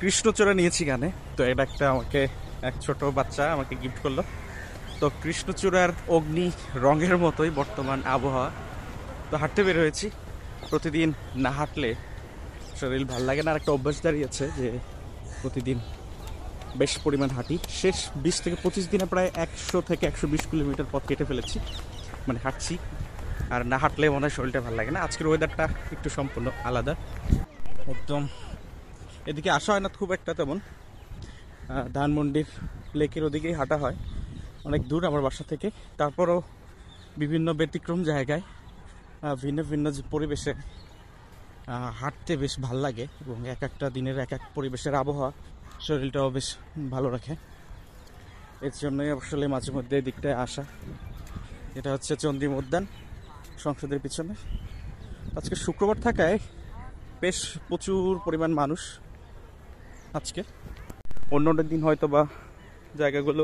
কৃষ্ণচূড়া নিয়েছি গানে। তো এটা একটা আমাকে এক ছোট বাচ্চা আমাকে গিফট করলো। তো কৃষ্ণচূড়ার অগ্নি রঙের মতোই বর্তমান আবহাওয়া। তো হাঁটতে বের হয়েছি। প্রতিদিন না হাঁটলে শরীর ভাল লাগে না। আর একটা অভ্যাস দাঁড়িয়েছে যে প্রতিদিন বেশ পরিমাণ হাঁটি। শেষ 20 থেকে 25 দিনে প্রায় 100 থেকে 120 কিলোমিটার পথ কেটে ফেলেছি, মানে হাঁটছি। আর না হাঁটলে মনে হয় শরীরটা ভালো লাগে না। আজকের ওয়েদারটা একটু সম্পূর্ণ আলাদা একদম। এদিকে আসা হয় না খুব একটা তেমন। ধানমন্ডির লেকের ওদিকেই হাঁটা হয়, অনেক দূর আমার বাসা থেকে। তারপরও বিভিন্ন ব্যতিক্রম জায়গায় ভিন্ন ভিন্ন যে পরিবেশে হাঁটতে বেশ ভাল লাগে, এবং এক একটা দিনের এক এক পরিবেশের আবহাওয়া শরীরটাও বেশ ভালো রাখে। এর জন্যই আসলে মাঝে মধ্যে এই দিকটায় আসা। এটা হচ্ছে চন্দ্রিম উদ্যান, সংসদের পিছনে। আজকে শুক্রবার থাকায় বেশ প্রচুর পরিমাণ মানুষ আজকে। অন্য অন্য দিন হয়তো বা জায়গাগুলো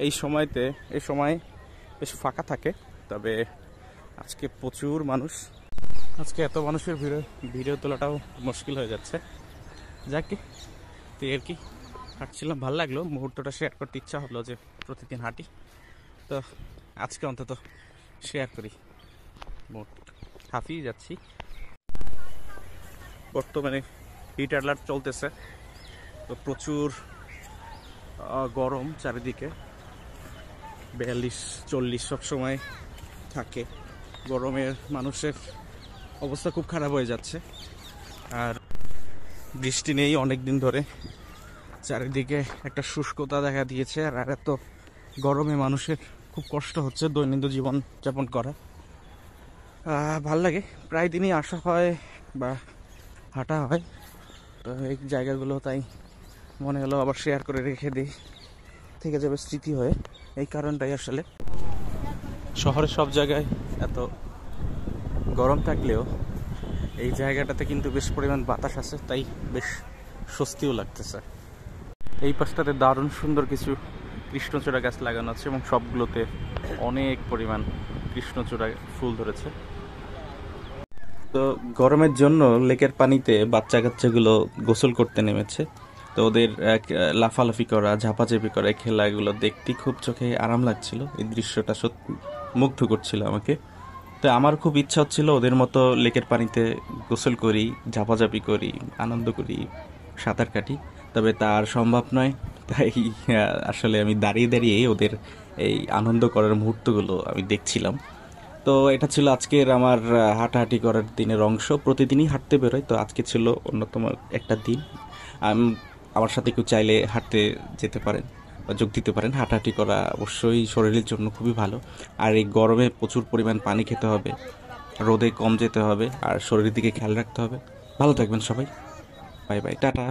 এই সময় বেশ ফাঁকা থাকে, তবে আজকে প্রচুর মানুষ। আজকে এত মানুষের ভিডিও তোলাটাও মুশকিল হয়ে যাচ্ছে। যাকে তো আর কি, হাঁটছিলাম, ভালো লাগলো, মুহূর্তটা শেয়ার করতে ইচ্ছা হলো যে প্রতিদিন হাঁটি, তো আজকে অন্তত শেয়ার করি। হাঁপিয়ে যাচ্ছি। বর্তমানে হিট অ্যালার্ট চলতেছে, তো প্রচুর গরম চারিদিকে, 42-40 সবসময় থাকে। গরমের মানুষের অবস্থা খুব খারাপ হয়ে যাচ্ছে। আর বৃষ্টি নেই অনেক দিন ধরে, চারিদিকে একটা শুষ্কতা দেখা দিয়েছে। আর এত গরমে মানুষের খুব কষ্ট হচ্ছে দৈনন্দিন জীবন যাপন করা। ভাল লাগে, প্রায় দিনই আসা হয় বা হাঁটা হয়। তো এই জায়গাগুলো তাই মনে হলো আবার শেয়ার করে রেখে দিই, থেকে যাবে স্মৃতি হয়ে। এই কারণটাই আসলে। শহরের সব জায়গায় এত গরম থাকলেও এই জায়গাটাতে কিন্তু বেশ পরিমাণ বাতাস আছে, তাই বেশ স্বস্তিও লাগতেছে। এই পাশটাতে দারুণ সুন্দর কিছু কৃষ্ণচূড়া গাছ লাগানো আছে, এবং সবগুলোতে অনেক পরিমাণ কৃষ্ণচূড়া ফুল ধরেছে। তো গরমের জন্য লেকের পানিতে বাচ্চা কাচ্চাগুলো গোসল করতে নেমেছে। তো ওদের লাফালাফি করা, ঝাপাঝাপি করা, খেলাগুলো দেখতে খুব চোখে আরাম লাগছিল। এই দৃশ্যটা সত্যি মুগ্ধ করছিল আমাকে। তো আমার খুব ইচ্ছা হচ্ছিল ওদের মতো লেকের পানিতে গোসল করি, ঝাপাঝাপি করি, আনন্দ করি, সাঁতার কাটি। তবে তার সম্ভব নয়। তাই আসলে আমি দাঁড়িয়ে দাঁড়িয়ে ওদের এই আনন্দ করার মুহূর্তগুলো আমি দেখছিলাম। তো এটা ছিল আজকের আমার হাঁটাহাঁটি করার দিনের অংশ। প্রতিদিনই হাঁটতে বেরোয়, তো আজকে ছিল অন্যতম একটা দিন। আমার সাথে কেউ চাইলে হাঁটতে যেতে পারেন বা যোগ দিতে পারেন। হাঁটাহাঁটি করা অবশ্যই শরীরের জন্য খুবই ভালো। আর এই গরমে প্রচুর পরিমাণ পানি খেতে হবে, রোদে কম যেতে হবে, আর শরীরের দিকে খেয়াল রাখতে হবে। ভালো থাকবেন সবাই। Bye bye, tata.